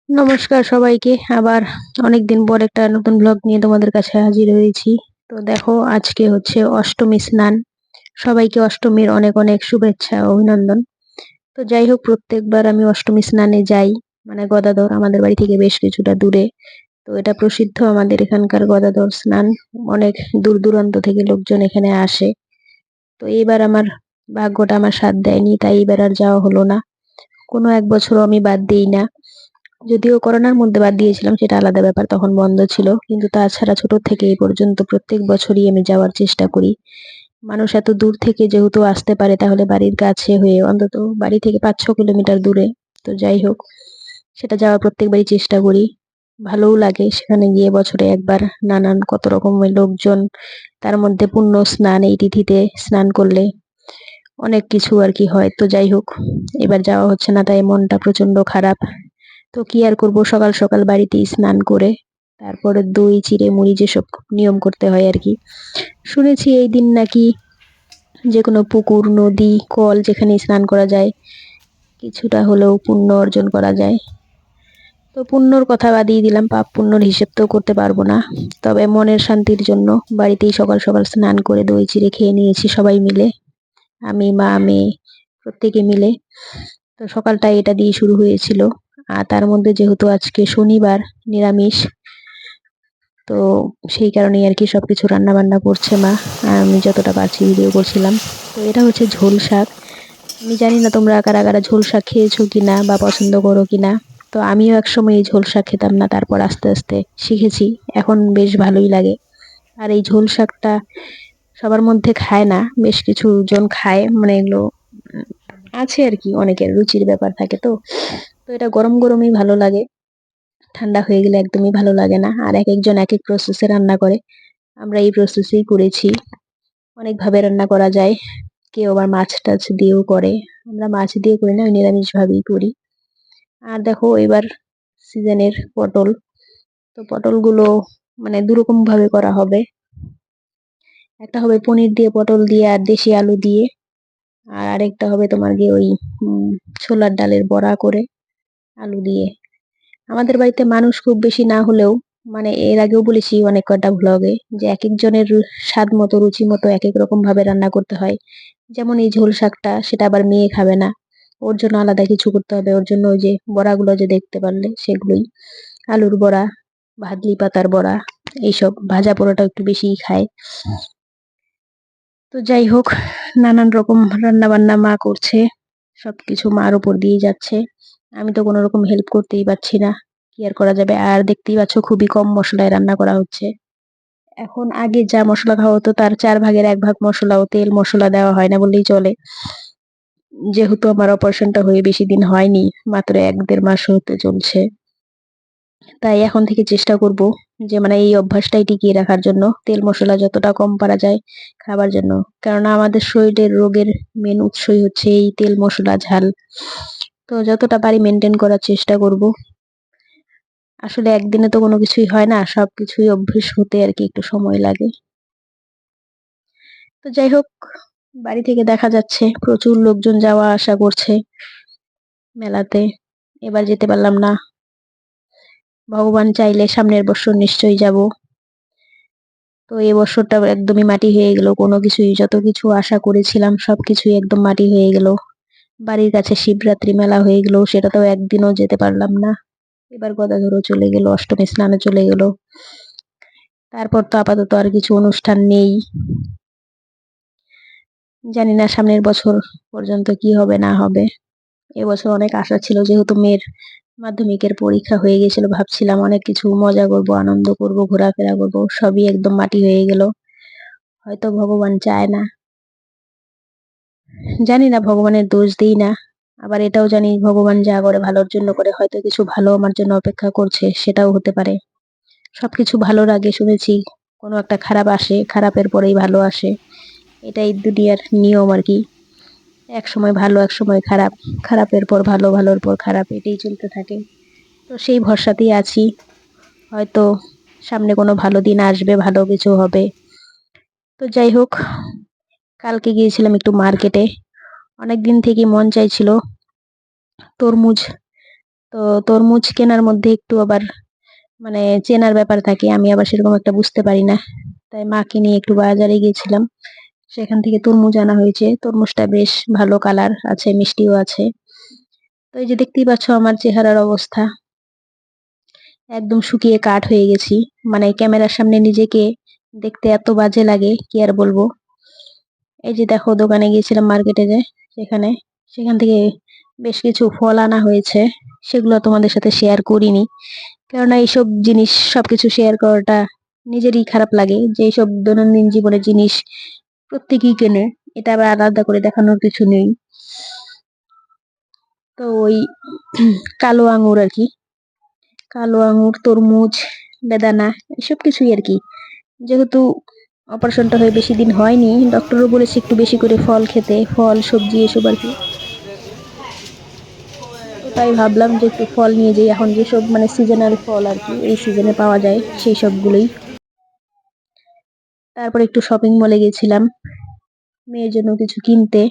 নমস্কার সবাইকে। আবার অনেকদিন পর একটা নতুন ব্লগ নিয়ে তোমাদের কাছে হাজির হয়েছি। তো দেখো, আজকে হচ্ছে অষ্টমী স্নান। সবাইকে অষ্টমীর অনেক অনেক শুভেচ্ছা ও অভিনন্দন। তো যাই হোক, প্রত্যেকবার আমি অষ্টমী স্নানে যাই। মানে গদাধর আমাদের বাড়ি থেকে বেশ কিছুটা দূরে। তো এটা প্রসিদ্ধ আমাদের এখানকার গদাধর স্নান। অনেক দূর দূরান্ত থেকে লোকজন এখানে আসে। তো এইবার আমার ভাগ্যটা আমার সাথ দেয়নি, তাই এবার আর যাওয়া হলো না। কোনো এক বছরও আমি বাদ দিই না। যদিও করোনার মধ্যে বাদ দিয়েছিলাম, সেটা আলাদা ব্যাপার, তখন বন্ধ ছিল। কিন্তু তাছাড়া ছোট থেকে এই পর্যন্ত প্রত্যেক বছরই আমি যাওয়ার চেষ্টা করি। মানুষ এত দূর থেকে যেহেতু আসতে পারে, তাহলে বাড়ির কাছে হয়ে অন্তত বাড়ি থেকে 5-6 কিলোমিটার দূরে। তো যাই হোক, সেটা যাওয়ার প্রত্যেকবারই চেষ্টা করি। ভালোও লাগে সেখানে গিয়ে বছরে একবার। নানান কত রকমের লোকজন, তার মধ্যে পুণ্য স্নান, এই তিথিতে স্নান করলে অনেক কিছু আর কি হয়। তো যাই হোক, এবার যাওয়া হচ্ছে না, তাই মনটা প্রচন্ড খারাপ। তো কি আর করব, সকাল সকাল বাড়িতেই স্নান করে তারপরে দই চিড়ে মুড়ি যেসব নিয়ম করতে হয় আর কি। শুনেছি এই দিন নাকি যে কোনো পুকুর নদী কল যেখানে স্নান করা যায় কিছুটা হলেও পুণ্য অর্জন করা যায়। তো পুণ্যর কথা বাদিয়ে দিলাম, পাপ পুণ্যর হিসেব তো করতে পারবো না। তবে মনের শান্তির জন্য বাড়িতেই সকাল সকাল স্নান করে দই চিড়ে খেয়ে নিয়েছি সবাই মিলে। আমি, মা, মেয়ে প্রত্যেকে মিলে। তো সকালটা এটা দিয়ে শুরু হয়েছিল। আর তার মধ্যে যেহেতু আজকে শনিবার, নিরামিষ, তো সেই কারণেই আর কি সবকিছু রান্না বান্না করছে মা। আর আমি যতটা পারছি ভিডিও করছিলাম। তো এটা হচ্ছে ঝোল শাক। আমি জানি না তোমরা কারা কারা ঝোল শাক খেয়েছো কিনা বা পছন্দ করো কিনা। তো আমিও একসময় এই ঝোল শাক খেতাম না, তারপর আস্তে আস্তে শিখেছি। এখন বেশ ভালোই লাগে। আর এই ঝোল শাকটা সবার মধ্যে খায় না, বেশ কিছু জন খায়, মানে এগুলো আছে আর কি, অনেকের রুচির ব্যাপার থাকে। তো তো এটা গরম গরমই ভালো লাগে, ঠান্ডা হয়ে গেলে একদমই ভালো লাগে না। আর এক একজন এক এক প্রসেসে রান্না করে। আমরা এই প্রসেসেই করেছি। অনেক ভাবে রান্না করা যায়। কেউ আবার মাছ টাছ দিয়েও করে। আমরা মাছ দিয়ে করি না, ওই নিরামিষ ভাবেই করি। আর দেখো, এবার সিজনের পটল। তো পটলগুলো মানে দুরকম ভাবে করা হবে। একটা হবে পনির দিয়ে, পটল দিয়ে আর দেশি আলু দিয়ে। আর আরেকটা হবে তোমার গিয়ে ওই ছোলার ডালের বড়া করে আলু দিয়ে। আমাদের বাড়িতে মানুষ খুব বেশি না হলেও, মানে এর আগেও বলেছি অনেক কটা ভ্লগে, যে এক একজনের স্বাদ মতো রুচি মতো এক এক রকম ভাবে রান্না করতে হয়। যেমন এই ঝোল শাকটা, সেটা আবার মেয়ে খাবে না, ওর জন্য আলাদা কিছু করতে হবে। ওর জন্য ওই যে বড়াগুলো যে দেখতে পারলে সেগুলোই, আলুর বড়া, ভাদলি পাতার বড়া, এইসব ভাজা পোড়াটা একটু বেশিই খায়। তো যাই হোক, নানান রকম রান্না বান্না মা করছে। সবকিছু মার উপর দিয়ে যাচ্ছে। আমি তো কোনো রকম হেল্প করতেই পারছি না। কি আর করা যাবে। আর দেখতেই পাচ্ছ খুবই কম মশলায় রান্না করা হচ্ছে। এখন আগে যা মশলা খাওয়া হতো তার 4 ভাগের 1 ভাগ মশলা ও তেল মশলা দেওয়া হয় না বললেই চলে। যেহেতু আমার অপারেশনটা হয়ে বেশি দিন হয়নি, মাত্র 1-1.5 মাস হতে চলছে, তাই এখন থেকে চেষ্টা করব যে মানে এই অভ্যাসটাই টিকিয়ে রাখার জন্য, তেল মশলা যতটা কম পারা যায় খাবার জন্য। কারণ আমাদের শরীরের রোগের মেন উৎসই হচ্ছে এই তেল মশলা ঝাল। তো যতটা পারি মেনটেন করার চেষ্টা করব। আসলে একদিনে তো কোনো কিছুই হয় না, সবকিছুই অভ্যেস হতে আর কি একটু সময় লাগে। তো যাই হোক, বাড়ি থেকে দেখা যাচ্ছে প্রচুর লোকজন যাওয়া আসা করছে মেলাতে। এবার যেতে পারলাম না। ভগবান চাইলে সামনের বছর নিশ্চয়ই যাব। তো এই বছরটা একদমই মাটি হয়ে গেল, কোনো কিছুই, যত কিছু আশা করেছিলাম সবকিছুই একদম মাটি হয়ে গেল। বাড়ির কাছে শিবরাত্রি মেলা হয়ে গেল, সেটাতেও একদিনও যেতে পারলাম না। এবার গদাধরও চলে গেল, অষ্টমী স্নানে চলে গেল। তারপর তো আপাতত আর কিছু অনুষ্ঠান নেই। জানি না সামনের বছর পর্যন্ত কি হবে না হবে। এবছর অনেক আশা ছিল, যেহেতু মেয়ের মাধ্যমিকের পরীক্ষা হয়ে গেছিল, ভাবছিলাম অনেক কিছু মজা করব, আনন্দ করব, ঘোরাফেরা করব, সবই একদম মাটি হয়ে গেল। হয়তো ভগবান চায় না। জানি না, ভগবানের দোষ দিই না। আবার এটাও জানি ভগবান যা করে ভালোর জন্য করে, হয়তো কিছু ভালো আমার জন্য অপেক্ষা করছে, সেটাও হতে পারে। সবকিছু ভালোর আগে শুনেছি কোনো একটা খারাপ আসে, খারাপের পরেই ভালো আসে। এটাই দুনিয়ার নিয়ম আর কি। এক সময় ভালো, এক সময় খারাপ, খারাপের পর ভালো, ভালোর পর খারাপ, এটাই চলতে থাকে। তো সেই ভরসাতেই আছি। হয়তো সামনে কোনো ভালো দিন আসবে, ভালো কিছু হবে। তো যাই হোক, কালকে গিয়েছিলাম একটু মার্কেটে। অনেকদিন থেকে মন চাইছিল তরমুজ। তো তরমুজ কেনার মধ্যে একটু আবার মানে চেনার ব্যাপার থাকে, আমি আবার সেরকম একটা বুঝতে পারি না। তাই মাকে নিয়ে একটু বাজারে গিয়েছিলাম, সেখান থেকে তরমুজ আনা হয়েছে। তরমুজটা বেশ ভালো কালার আছে, মিষ্টিও আছে। তো এই যে দেখতেই পাচ্ছ আমার চেহারার অবস্থা, একদম শুকিয়ে কাঠ হয়ে গেছি। মানে ক্যামেরার সামনে নিজেকে দেখতে এত বাজে লাগে, কি আর বলবো। এই যে দেখো, দোকানে গিয়েছিলাম মার্কেটে, যে সেখানে সেখান থেকে বেশ কিছু ফল আনা হয়েছে, সেগুলো তোমাদের সাথে শেয়ার করিনি, কেননা এইসব জিনিস সবকিছু শেয়ার করাটা নিজেরই খারাপ লাগে, যে এইসব দৈনন্দিন জীবনের জিনিস প্রত্যেকেই কেনে, এটা আবার আলাদা করে দেখানোর কিছু নেই। তো ওই কালো আঙুর আর কি, কালো আঙুর, তরমুজ, বেদানা, এসব কিছুই আর কি। যেহেতু অপারেশনটা হয়ে বেশি দিন হয়নি, ডক্টরও বলেছে একটু বেশি করে ফল খেতে, ফল সবজি এসব আর কি। তো তাই ভাবলাম যে একটু ফল নিয়ে যাই, এখন যেসব মানে সিজনাল ফল আর কি এই সিজনে পাওয়া যায় সেই সবগুলোই। তারপর একটু শপিং মলে গেছিলাম মেয়ের জন্য কিছু কিনতে।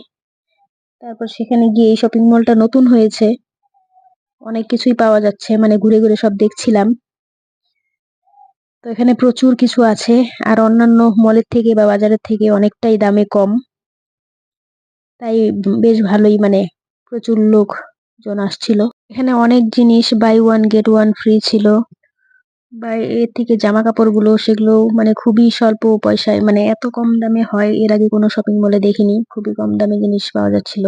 তারপর সেখানে গিয়ে এই শপিং মলটা নতুন হয়েছে, অনেক কিছুই পাওয়া যাচ্ছে, মানে ঘুরে ঘুরে সব দেখছিলাম। তো এখানে প্রচুর কিছু আছে, আর অন্যান্য মলের থেকে বা বাজারের থেকে অনেকটাই দামে কম। তাই বেশ ভালোই, মানে প্রচুর লোকজন আসছিল। এখানে অনেক জিনিস buy one get one free ছিল। বা এর থেকে জামা কাপড়গুলো সেগুলো মানে খুবই স্বল্প পয়সায়, মানে এত কম দামে হয় এর আগে কোনো শপিং মলে দেখিনি, খুবই কম দামে জিনিস পাওয়া যাচ্ছিল।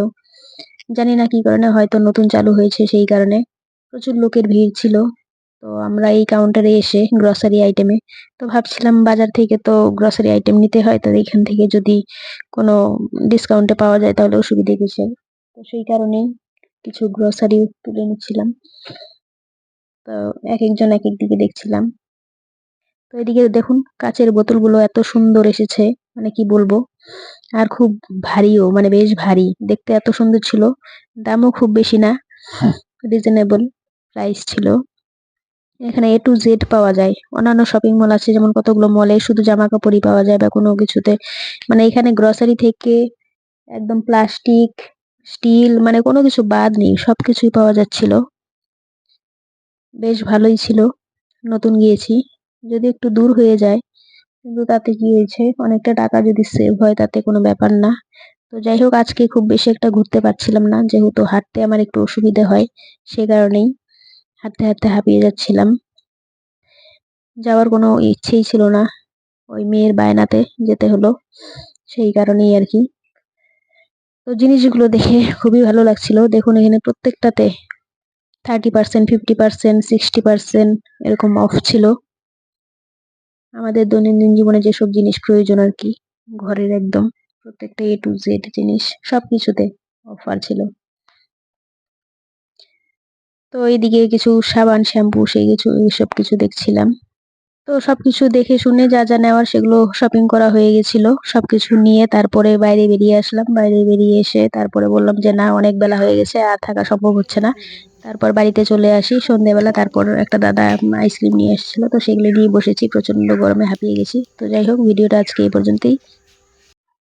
জানি না কি কারণে, হয়তো নতুন চালু হয়েছে সেই কারণে প্রচুর লোকের ভিড় ছিল। তো আমরা এই কাউন্টারে এসে গ্রসারি আইটেমে, তো ভাবছিলাম বাজার থেকে তো গ্রসারি আইটেম নিতে হয়, তো এখান থেকে যদি কোনো ডিসকাউন্টে পাওয়া যায় তাহলে অসুবিধে কিসের। তো সেই কারণেই কিছু গ্রসারি তুলে নিচ্ছিলাম। তো এক একজন এক এক দিকে দেখছিলাম। তো এদিকে দেখুন, কাচের বোতলগুলো এত সুন্দর এসেছে, মানে কি বলবো। আর খুব ভারীও, মানে বেশ ভারী, দেখতে এত সুন্দর ছিল। দামও খুব বেশি না, রিজনেবল প্রাইস ছিল। এখানে এ টু জেড পাওয়া যায়। অন্যান্য শপিং মল আছে যেমন কতগুলো মলে শুধু জামা কাপড়ই পাওয়া যায় বা কোনো কিছুতে, মানে এখানে গ্রসারি থেকে একদম প্লাস্টিক, স্টিল, মানে কোনো কিছু বাদ নেই, সবকিছুই পাওয়া যাচ্ছিল। বেশ ভালোই ছিল, নতুন গিয়েছি, যদি একটু দূর হয়ে যায়, কিন্তু তাতে কি হয়েছে, অনেকটা টাকা যদি সেভ হয় তাতে কোনো ব্যাপার না। তো যাই হোক, আজকে খুব বেশি একটা ঘুরতে পারছিলাম না, যেহেতু হাঁটতে আমার একটু অসুবিধা হয়, সে কারণেই হাঁটতে হাঁটতে হাঁপিয়ে যাচ্ছিলাম। যাওয়ার কোনো ইচ্ছেই ছিল না, ওই মেয়ের বায়নাতে যেতে হলো, সেই কারণেই আর কি। তো জিনিসগুলো দেখে খুবই ভালো লাগছিল। দেখুন এখানে প্রত্যেকটাতে 30%, 50%, 60% এরকম অফ ছিল। আমাদের দৈনন্দিন জীবনে যেসব জিনিস প্রয়োজন আর কি, ঘরের একদম প্রত্যেকটা এ টু জেড জিনিস সবকিছুতে অফার ছিল। তো এইদিকে কিছু সাবান, শ্যাম্পু, সেই কিছু এইসব কিছু দেখছিলাম। তো সবকিছু দেখে শুনে যা যা নেওয়ার সেগুলো শপিং করা হয়ে গেছিল। সবকিছু নিয়ে তারপরে বাইরে বেরিয়ে আসলাম। বাইরে বেরিয়ে এসে তারপরে বললাম যে না, অনেক বেলা হয়ে গেছে, আর থাকা সম্ভব হচ্ছে না। তারপর বাড়িতে চলে আসি সন্ধ্যেবেলা। তারপর একটা দাদা আইসক্রিম নিয়ে এসেছিল, তো সেগুলো নিয়ে বসেছি, প্রচন্ড গরমে হাঁপিয়ে গেছি। তো যাই হোক, ভিডিওটা আজকে এই পর্যন্তই।